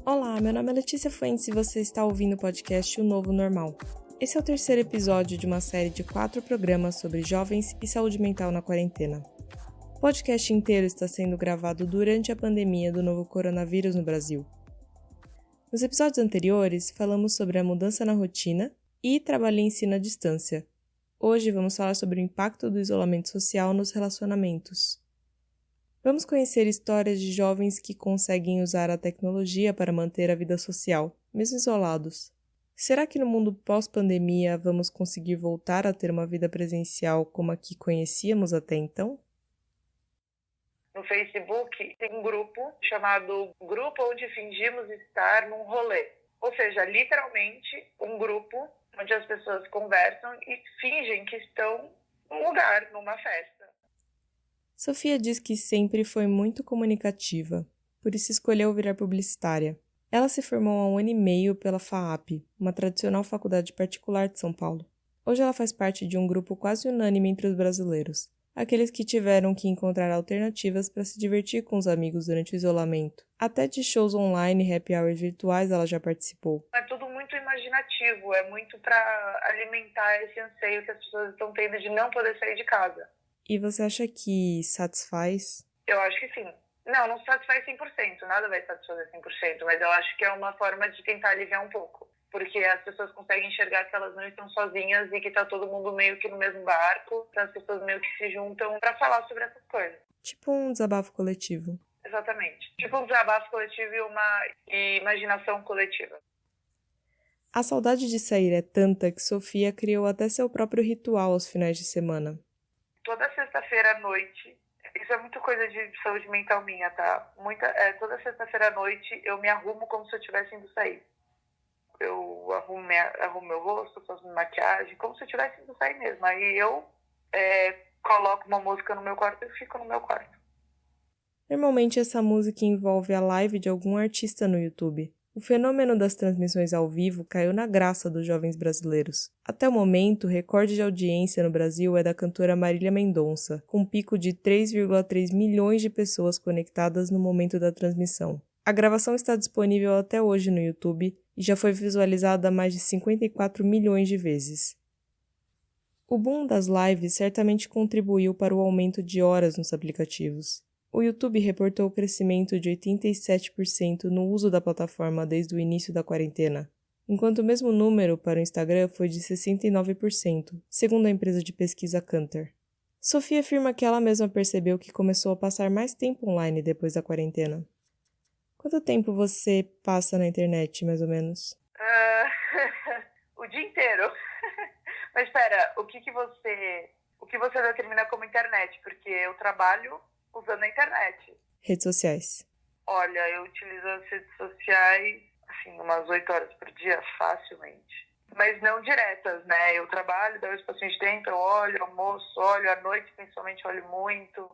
Olá, meu nome é Letícia Fuentes e você está ouvindo o podcast O Novo Normal. Esse é o terceiro episódio de uma série de 4 programas sobre jovens e saúde mental na quarentena. O podcast inteiro está sendo gravado durante a pandemia do novo coronavírus no Brasil. Nos episódios anteriores, falamos sobre a mudança na rotina e trabalho e ensino à distância. Hoje vamos falar sobre o impacto do isolamento social nos relacionamentos. Vamos conhecer histórias de jovens que conseguem usar a tecnologia para manter a vida social, mesmo isolados. Será que no mundo pós-pandemia vamos conseguir voltar a ter uma vida presencial como a que conhecíamos até então? No Facebook tem um grupo chamado Grupo Onde Fingimos Estar num Rolê. Ou seja, literalmente um grupo onde as pessoas conversam e fingem que estão num lugar, numa festa. Sofia diz que sempre foi muito comunicativa, por isso escolheu virar publicitária. Ela se formou há 1 ano e meio pela FAAP, uma tradicional faculdade particular de São Paulo. Hoje ela faz parte de um grupo quase unânime entre os brasileiros, aqueles que tiveram que encontrar alternativas para se divertir com os amigos durante o isolamento. Até de shows online e happy hours virtuais ela já participou. É tudo muito imaginativo, é muito para alimentar esse anseio que as pessoas estão tendo de não poder sair de casa. E você acha que satisfaz? Eu acho que sim. Não satisfaz 100%, nada vai satisfazer 100%, mas eu acho que é uma forma de tentar aliviar um pouco. Porque as pessoas conseguem enxergar que elas não estão sozinhas e que tá todo mundo meio que no mesmo barco, então as pessoas meio que se juntam para falar sobre essas coisas. Tipo um desabafo coletivo. Exatamente. Tipo um desabafo coletivo e uma imaginação coletiva. A saudade de sair é tanta que Sofia criou até seu próprio ritual aos finais de semana. Toda sexta-feira à noite, isso é muito coisa de saúde mental minha, tá? Toda sexta-feira à noite eu me arrumo como se eu estivesse indo sair. Eu arrumo meu rosto, faço minha maquiagem, como se eu estivesse indo sair mesmo. Aí eu coloco uma música no meu quarto e fico no meu quarto. Normalmente essa música envolve a live de algum artista no YouTube. O fenômeno das transmissões ao vivo caiu na graça dos jovens brasileiros. Até o momento, o recorde de audiência no Brasil é da cantora Marília Mendonça, com um pico de 3,3 milhões de pessoas conectadas no momento da transmissão. A gravação está disponível até hoje no YouTube e já foi visualizada mais de 54 milhões de vezes. O boom das lives certamente contribuiu para o aumento de horas nos aplicativos. O YouTube reportou o crescimento de 87% no uso da plataforma desde o início da quarentena, enquanto o mesmo número para o Instagram foi de 69%, segundo a empresa de pesquisa Kantar. Sofia afirma que ela mesma percebeu que começou a passar mais tempo online depois da quarentena. Quanto tempo você passa na internet, mais ou menos? O dia inteiro. Mas espera, o que você determina como internet? Porque eu trabalho usando a internet. Redes sociais. Olha, eu utilizo as redes sociais, assim, umas 8 horas por dia, facilmente. Mas não diretas, né? Eu trabalho, dou espaço de tempo, eu olho, almoço, olho, à noite principalmente olho muito.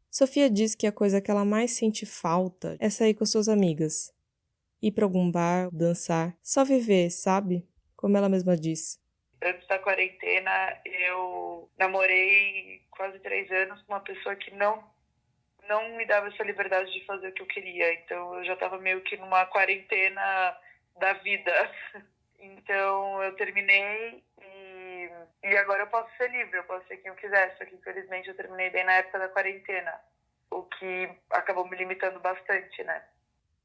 Sofia diz que a coisa que ela mais sente falta é sair com suas amigas. Ir para algum bar, dançar, só viver, sabe? Como ela mesma diz. Antes da quarentena, eu namorei quase 3 anos com uma pessoa que não me dava essa liberdade de fazer o que eu queria. Então, eu já estava meio que numa quarentena da vida. Então, eu terminei e agora eu posso ser livre, eu posso ser quem eu quiser. Só que, infelizmente, eu terminei bem na época da quarentena, o que acabou me limitando bastante, né?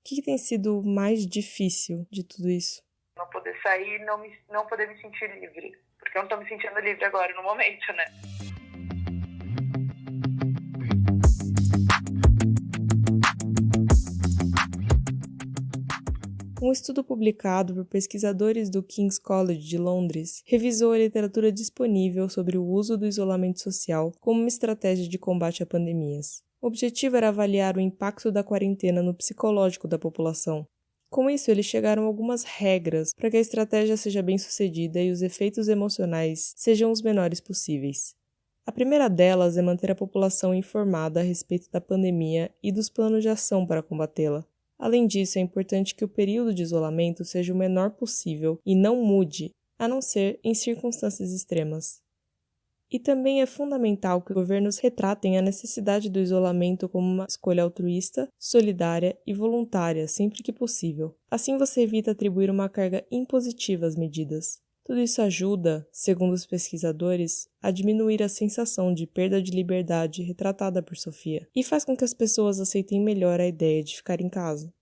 O que tem sido mais difícil de tudo isso? Não poder sair, não poder me sentir livre. Porque eu não tô me sentindo livre agora, no momento, né? Um estudo publicado por pesquisadores do King's College de Londres revisou a literatura disponível sobre o uso do isolamento social como uma estratégia de combate a pandemias. O objetivo era avaliar o impacto da quarentena no psicológico da população. Com isso, eles chegaram a algumas regras para que a estratégia seja bem sucedida e os efeitos emocionais sejam os menores possíveis. A primeira delas é manter a população informada a respeito da pandemia e dos planos de ação para combatê-la. Além disso, é importante que o período de isolamento seja o menor possível e não mude, a não ser em circunstâncias extremas. E também é fundamental que governos retratem a necessidade do isolamento como uma escolha altruísta, solidária e voluntária sempre que possível. Assim você evita atribuir uma carga impositiva às medidas. Tudo isso ajuda, segundo os pesquisadores, a diminuir a sensação de perda de liberdade retratada por Sofia e faz com que as pessoas aceitem melhor a ideia de ficar em casa.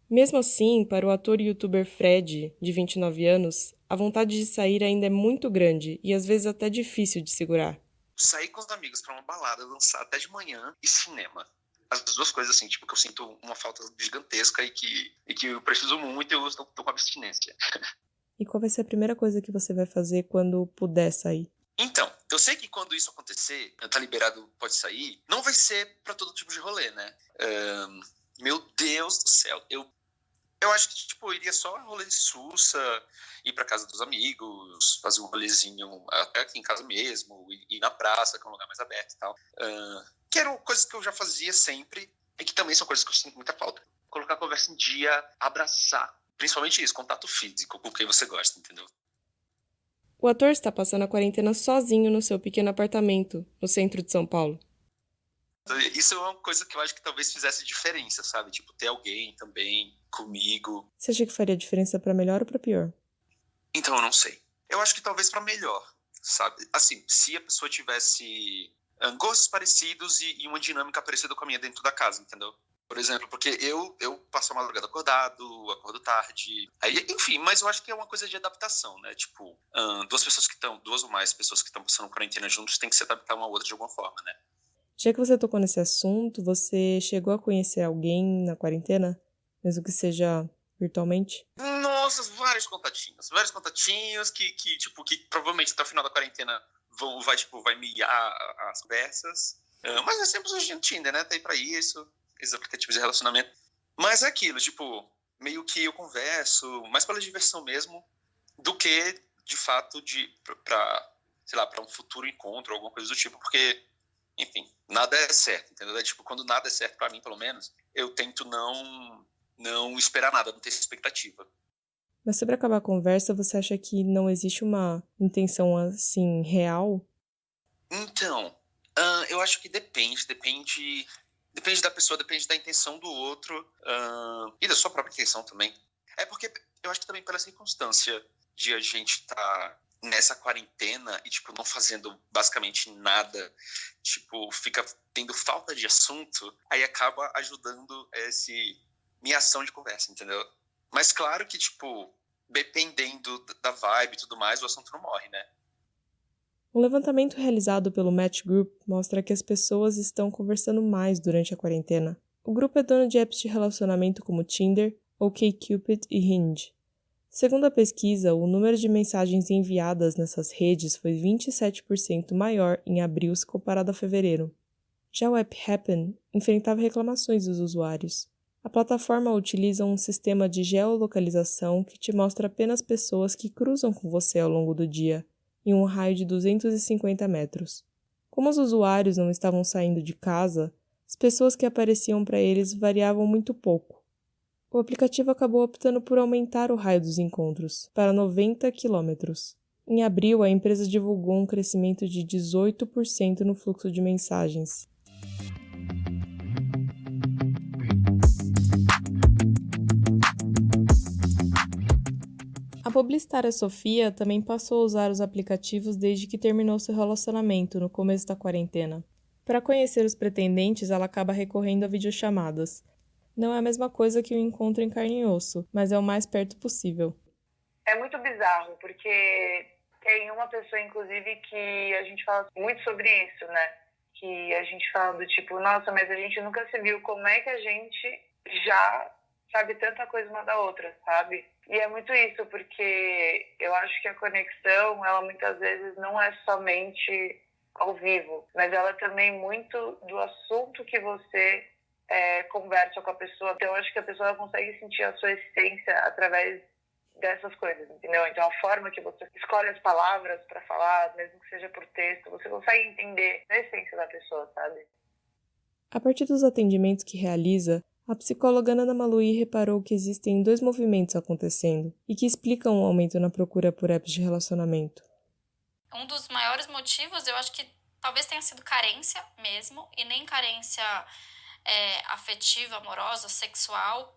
Mesmo assim, para o ator e youtuber Fred, de 29 anos, a vontade de sair ainda é muito grande e às vezes até difícil de segurar. Sair com os amigos para uma balada, dançar até de manhã e cinema. As duas coisas assim, tipo, que eu sinto uma falta gigantesca e que eu preciso muito e eu estou com abstinência. E qual vai ser a primeira coisa que você vai fazer quando puder sair? Então, eu sei que quando isso acontecer, tá liberado, pode sair, não vai ser para todo tipo de rolê, né? Meu Deus do céu, eu acho que, tipo, eu iria só rolê de sussa, ir pra casa dos amigos, fazer um rolezinho até aqui em casa mesmo, ir na praça, que é um lugar mais aberto e tal. Que eram coisas que eu já fazia sempre e que também são coisas que eu sinto muita falta. Colocar a conversa em dia, abraçar, principalmente isso, contato físico com quem você gosta, entendeu? O ator está passando a quarentena sozinho no seu pequeno apartamento, no centro de São Paulo. Isso é uma coisa que eu acho que talvez fizesse diferença, sabe? Tipo, ter alguém também comigo. Você acha que faria diferença para melhor ou para pior? Então, eu não sei. Eu acho que talvez para melhor, sabe? Assim, se a pessoa tivesse gostos parecidos e uma dinâmica parecida com a minha dentro da casa, entendeu? Por exemplo, porque eu passo a madrugada acordado, acordo tarde. Aí, enfim, mas eu acho que é uma coisa de adaptação, né? Tipo, duas ou mais pessoas que estão passando quarentena juntos têm que se adaptar uma a outra de alguma forma, né? Já que você tocou nesse assunto, você chegou a conhecer alguém na quarentena? Mesmo que seja virtualmente? Nossa, vários contatinhos que provavelmente até o final da quarentena vai mirar as conversas. Mas é sempre hoje no Tinder, né? Tá aí pra isso, esses aplicativos de relacionamento. Mas é aquilo, tipo, meio que eu converso, mais pela diversão mesmo, do que, de fato, pra um futuro encontro ou alguma coisa do tipo, porque, enfim, nada é certo, entendeu? É tipo, quando nada é certo pra mim, pelo menos, eu tento não esperar nada, não ter expectativa. Mas sobre acabar a conversa, você acha que não existe uma intenção, assim, real? Então, eu acho que depende da pessoa, depende da intenção do outro, e da sua própria intenção também. É porque eu acho que também pela circunstância de a gente estar nessa quarentena e, tipo, não fazendo basicamente nada, tipo, fica tendo falta de assunto, aí acaba ajudando minha ação de conversa, entendeu? Mas claro que, tipo, dependendo da vibe e tudo mais, o assunto não morre, né? Um levantamento realizado pelo Match Group mostra que as pessoas estão conversando mais durante a quarentena. O grupo é dono de apps de relacionamento como Tinder, OkCupid e Hinge. Segundo a pesquisa, o número de mensagens enviadas nessas redes foi 27% maior em abril se comparado a fevereiro. Já o app Happn enfrentava reclamações dos usuários. A plataforma utiliza um sistema de geolocalização que te mostra apenas pessoas que cruzam com você ao longo do dia, em um raio de 250 metros. Como os usuários não estavam saindo de casa, as pessoas que apareciam para eles variavam muito pouco. O aplicativo acabou optando por aumentar o raio dos encontros, para 90 quilômetros. Em abril, a empresa divulgou um crescimento de 18% no fluxo de mensagens. A publicitária Sofia também passou a usar os aplicativos desde que terminou seu relacionamento no começo da quarentena. Para conhecer os pretendentes, ela acaba recorrendo a videochamadas. Não é a mesma coisa que o encontro em carne e osso, mas é o mais perto possível. É muito bizarro, porque tem uma pessoa, inclusive, que a gente fala muito sobre isso, né? Que a gente fala do tipo, nossa, mas a gente nunca se viu, como é que a gente já sabe tanta coisa uma da outra, sabe? E é muito isso, porque eu acho que a conexão, ela muitas vezes não é somente ao vivo, mas ela também muito do assunto que você conversa com a pessoa. Então, eu acho que a pessoa consegue sentir a sua essência através dessas coisas, entendeu? Então, a forma que você escolhe as palavras para falar, mesmo que seja por texto, você consegue entender a essência da pessoa, sabe? A partir dos atendimentos que realiza, a psicóloga Ana Maluí reparou que existem dois movimentos acontecendo e que explicam o aumento na procura por apps de relacionamento. Um dos maiores motivos, eu acho que talvez tenha sido carência mesmo, e nem carência afetiva, amorosa, sexual,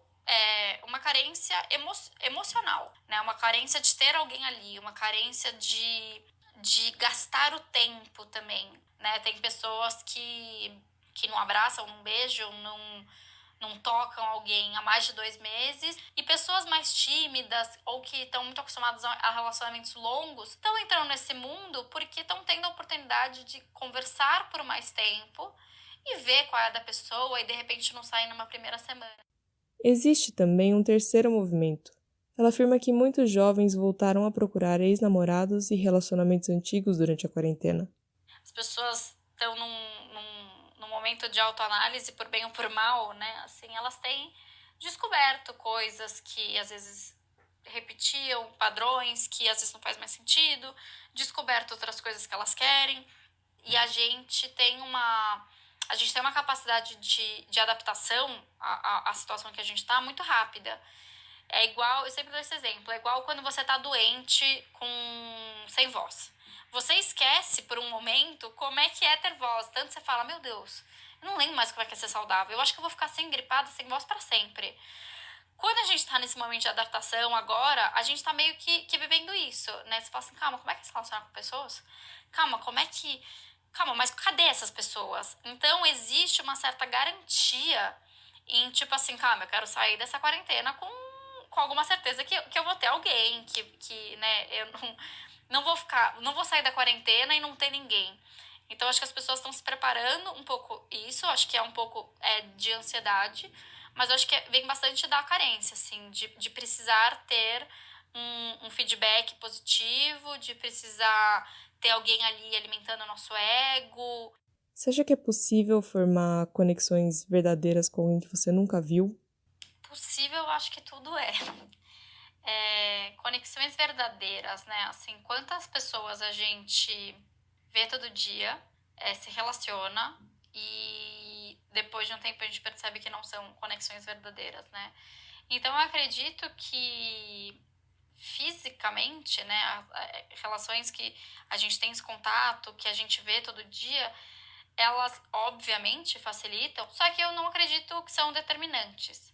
uma carência emocional, né? Uma carência de ter alguém ali, uma carência de gastar o tempo também, né? Tem pessoas que não abraçam, não beijam, não tocam alguém há mais de 2 meses, e pessoas mais tímidas ou que estão muito acostumadas a relacionamentos longos estão entrando nesse mundo porque estão tendo a oportunidade de conversar por mais tempo e ver qual é a da pessoa e de repente não sair numa primeira semana. Existe também um terceiro movimento. Ela afirma que muitos jovens voltaram a procurar ex-namorados e relacionamentos antigos durante a quarentena. As pessoas estão num momento de autoanálise, por bem ou por mal, né? Assim, elas têm descoberto coisas que às vezes repetiam, padrões que às vezes não faz mais sentido, descoberto outras coisas que elas querem, e a gente tem uma capacidade de adaptação à situação que a gente está muito rápida. É igual, eu sempre dou esse exemplo, é igual quando você tá doente sem voz. Você esquece por um momento como é que é ter voz. Tanto você fala, meu Deus, eu não lembro mais como é que é ser saudável. Eu acho que eu vou ficar sem gripada, sem voz para sempre. Quando a gente tá nesse momento de adaptação agora, a gente tá meio que vivendo isso, né? Você fala assim, calma, como é que se relaciona com pessoas? Calma, mas cadê essas pessoas? Então, existe uma certa garantia em, tipo assim, calma, eu quero sair dessa quarentena com alguma certeza que eu vou ter alguém, que né, eu não vou sair da quarentena e não ter ninguém. Então, acho que as pessoas estão se preparando um pouco isso, acho que é um pouco de ansiedade, mas acho que vem bastante da carência, assim, de precisar ter um feedback positivo, de precisar ter alguém ali alimentando o nosso ego. Você acha que é possível formar conexões verdadeiras com alguém que você nunca viu? Possível, eu acho que tudo é. Conexões verdadeiras, né? Assim, quantas pessoas a gente vê todo dia, se relaciona e depois de um tempo a gente percebe que não são conexões verdadeiras, né? Então eu acredito que fisicamente, né, relações que a gente tem esse contato, que a gente vê todo dia, elas obviamente facilitam, só que eu não acredito que são determinantes.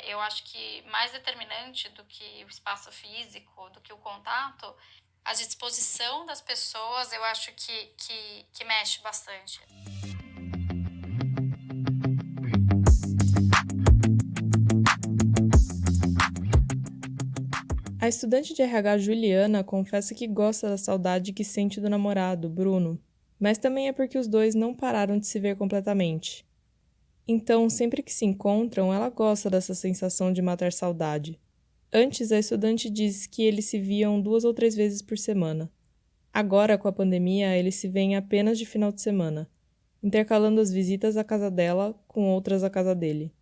Eu acho que mais determinante do que o espaço físico, do que o contato, a disposição das pessoas, eu acho que mexe bastante. A estudante de RH Juliana confessa que gosta da saudade que sente do namorado, Bruno, mas também é porque os dois não pararam de se ver completamente. Então, sempre que se encontram, ela gosta dessa sensação de matar saudade. Antes, a estudante diz que eles se viam 2 ou 3 vezes por semana. Agora, com a pandemia, eles se veem apenas de final de semana, intercalando as visitas à casa dela com outras à casa dele.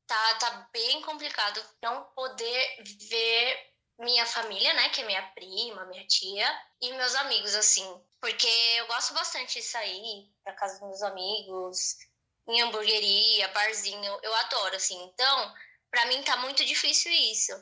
Tá bem complicado não poder ver minha família, né, que é minha prima, minha tia, e meus amigos, assim, porque eu gosto bastante de sair pra casa dos meus amigos, em hamburgueria, barzinho, eu adoro, assim. Então, pra mim tá muito difícil isso.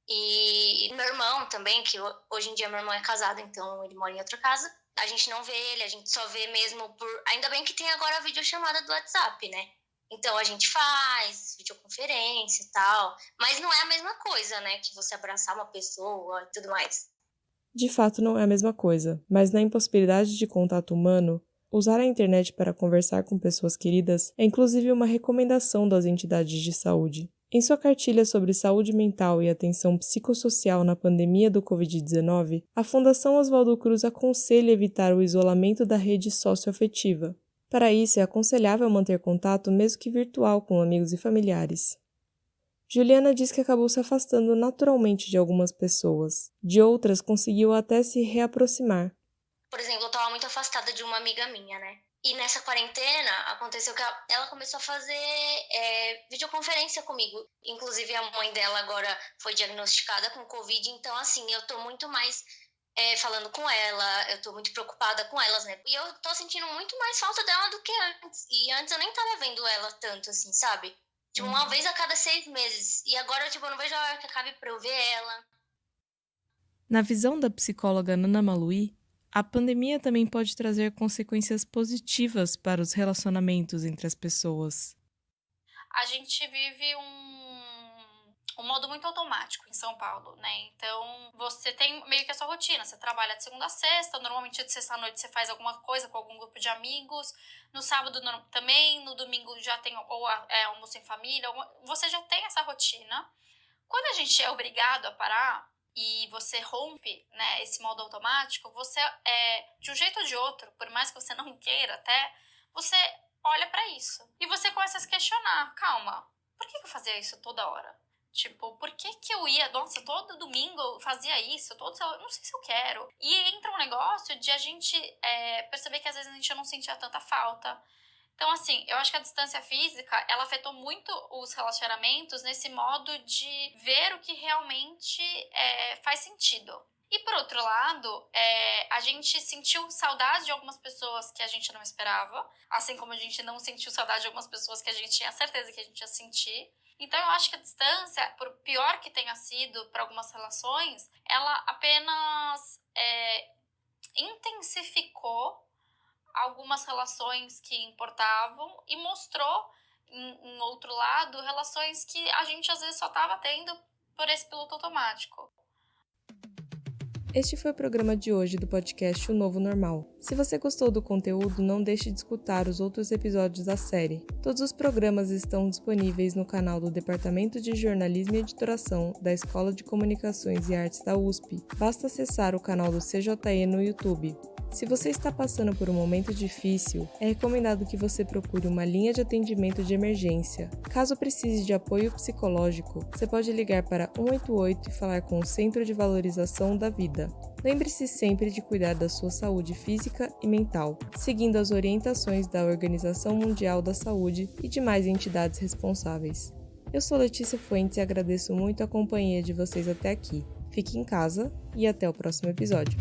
E meu irmão também, que hoje em dia meu irmão é casado, então ele mora em outra casa. A gente não vê ele, a gente só vê mesmo por... Ainda bem que tem agora a videochamada do WhatsApp, né? Então a gente faz videoconferência e tal. Mas não é a mesma coisa, né? Que você abraçar uma pessoa e tudo mais. De fato, não é a mesma coisa, mas na impossibilidade de contato humano, usar a internet para conversar com pessoas queridas é inclusive uma recomendação das entidades de saúde. Em sua cartilha sobre saúde mental e atenção psicossocial na pandemia do Covid-19, a Fundação Oswaldo Cruz aconselha evitar o isolamento da rede socioafetiva. Para isso, é aconselhável manter contato, mesmo que virtual, com amigos e familiares. Juliana diz que acabou se afastando naturalmente de algumas pessoas. De outras, conseguiu até se reaproximar. Por exemplo, eu estava muito afastada de uma amiga minha, né? E nessa quarentena, aconteceu que ela começou a fazer videoconferência comigo. Inclusive, a mãe dela agora foi diagnosticada com Covid. Então, assim, eu tô muito mais falando com ela. Eu tô muito preocupada com elas, né? E eu tô sentindo muito mais falta dela do que antes. E antes eu nem tava vendo ela tanto, assim, sabe? Tipo, uma vez a cada 6 meses. E agora, tipo, eu não vejo a hora que acabe pra eu ver ela. Na visão da psicóloga Nana Maluí, A pandemia também pode trazer consequências positivas para os relacionamentos entre as pessoas. A gente vive um modo muito automático em São Paulo, né? Então, você tem meio que a sua rotina. Você trabalha de segunda a sexta, normalmente de sexta à noite você faz alguma coisa com algum grupo de amigos. No sábado também, no domingo já tem almoço em família. Você já tem essa rotina. Quando a gente é obrigado a parar e você rompe, né, esse modo automático, você, de um jeito ou de outro, por mais que você não queira até, você olha pra isso. E você começa a se questionar, calma, por que eu fazia isso toda hora? Tipo, por que eu ia, nossa, todo domingo eu fazia isso, não sei se eu quero. E entra um negócio de a gente perceber que às vezes a gente não sentia tanta falta. Então, assim, eu acho que a distância física, ela afetou muito os relacionamentos nesse modo de ver o que realmente faz sentido. E, por outro lado, a gente sentiu saudade de algumas pessoas que a gente não esperava, assim como a gente não sentiu saudade de algumas pessoas que a gente tinha certeza que a gente ia sentir. Então, eu acho que a distância, por pior que tenha sido para algumas relações, ela apenas intensificou algumas relações que importavam e mostrou, em outro lado, relações que a gente às vezes só estava tendo por esse piloto automático. Este foi o programa de hoje do podcast O Novo Normal. Se você gostou do conteúdo, não deixe de escutar os outros episódios da série. Todos os programas estão disponíveis no canal do Departamento de Jornalismo e Editoração da Escola de Comunicações e Artes da USP. Basta acessar o canal do CJE no YouTube. Se você está passando por um momento difícil, é recomendado que você procure uma linha de atendimento de emergência. Caso precise de apoio psicológico, você pode ligar para 188 e falar com o Centro de Valorização da Vida. Lembre-se sempre de cuidar da sua saúde física e mental, seguindo as orientações da Organização Mundial da Saúde e demais entidades responsáveis. Eu sou Letícia Fuentes e agradeço muito a companhia de vocês até aqui. Fique em casa e até o próximo episódio.